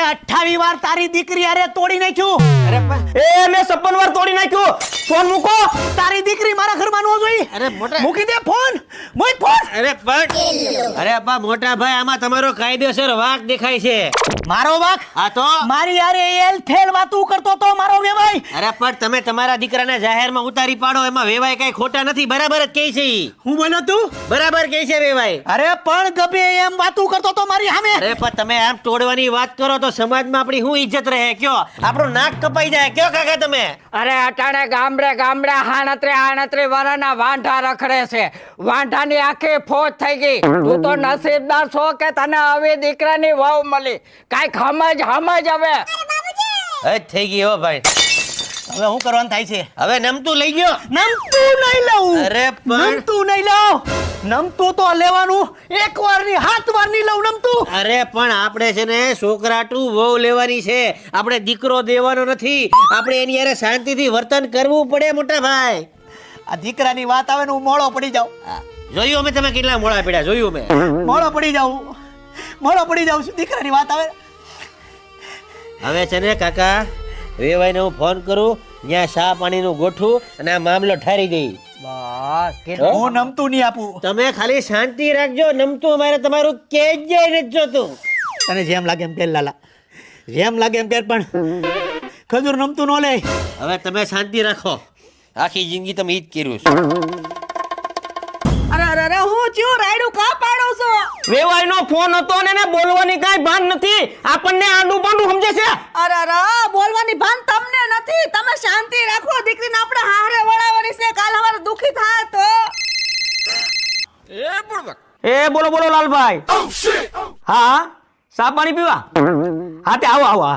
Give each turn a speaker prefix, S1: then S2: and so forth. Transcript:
S1: 28 વાર તારી દીકરી અરે તોડી નાખ્યું.
S2: અરે
S3: એ મેં 56 વાર તોડી નાખ્યું. ફોન મૂકો.
S1: તારી દીકરી મારા ઘરમાં ન જોઈ.
S2: અરે મોટા
S1: મૂકી દે ફોન. મૂક ફોન.
S2: અરે પણ અરે અબ્બા મોટા ભાઈ આમાં તમારો કાયદેસર વાંક દેખાય છે.
S1: મારો વાક
S2: આ તો
S1: મારી યાર એલ થેલ વાતું કરતો તો મારો વેવાય.
S2: અરે પણ તમે તમારા દીકરાને જાહેરમાં ઉતારી પાડો એમાં વેવાય કઈ ખોટા નથી. બરાબર જ કહે છે ઈ.
S1: હું બોલ્યો તું?
S2: બરાબર કહે છે વેવાય.
S1: અરે પણ ગબે એમ વાતું કરતો તો મારી સામે.
S2: અરે પણ તમે આમ તોડવાની વાત કરો તો સમાજમાં આપણી શું ઇજ્જત રહે? કયો આપણું નાક કપાઈ જાય? કયો કાકા તમે?
S3: અરે અટાણે ગામડે ગામડે 38 વર્ષના વાંઢા રખડે છે. વાંઢાની આખી ફોજ થઈ ગઈ. તું તો નસીબદાર છો કે તને હવે દીકરાની વહુ મળી. કાંઈક સમજ હવે.
S2: હજ થઈ ગઈ હો ભાઈ.
S1: હવે હું કરવાનું થાય છે?
S2: હવે નમતું લઈ ગયો.
S1: નમતું નહીં લઉં.
S2: અરે પણ
S1: નમતું નહીં લઉં. નમતું તો લેવાનું. એક વાર ની 7 વાર ની લઉં નમતું.
S2: અરે પણ આપણે છે ને છોકરાટું વહુ લેવાની છે. આપણે દીકરો દેવાનો નથી. આપણે એની યારે શાંતિથી વર્તન કરવું પડે મોટા ભાઈ.
S1: આ દીકરાની વાત આવે ને હું મોળો પડી જાઉં.
S2: જોયું અમે તમે કેટલા મોડા પડ્યા? જોયું અમે.
S1: મોળો પડી જાઉં છું. દીકરાની વાત આવે.
S2: હવે છે ને કાકા વેવાઈને હું ફોન કરું, ત્યાં ચા પાણીનું ગોઠવું અને આ મામલો ઠારી દઈ.
S1: હું નમતું નહીં આપું.
S2: તમે ખાલી શાંતિ રાખજો. નમતું અમારે તમારું કે જ નથી જોતું.
S1: તને જેમ લાગે એમ કે લાલા, જેમ લાગે એમ કે, પણ ખજૂર નમતું ન લે.
S2: હવે તમે શાંતિ રાખો. આખી જિંદગી તમે ઈ જ કર્યું છે.
S4: અરે હું ચું રાયડું કા પાડો છો?
S3: વેવાઈનો ફોન હતો ને એને બોલવાની કાંઈ ભાન નથી. આપણને આંડું પાંડું સમજે છે.
S4: અરે બોલવાની ભાન તમને નથી. તમે શાંતિ રાખો. દીકરીને આપણે હારે વળાવવાની છે. કાલ હવારે દુખી થાય તો
S3: એ બોલો લાલભાઈ. હા ચા પાણી પીવા? હા તે આવો.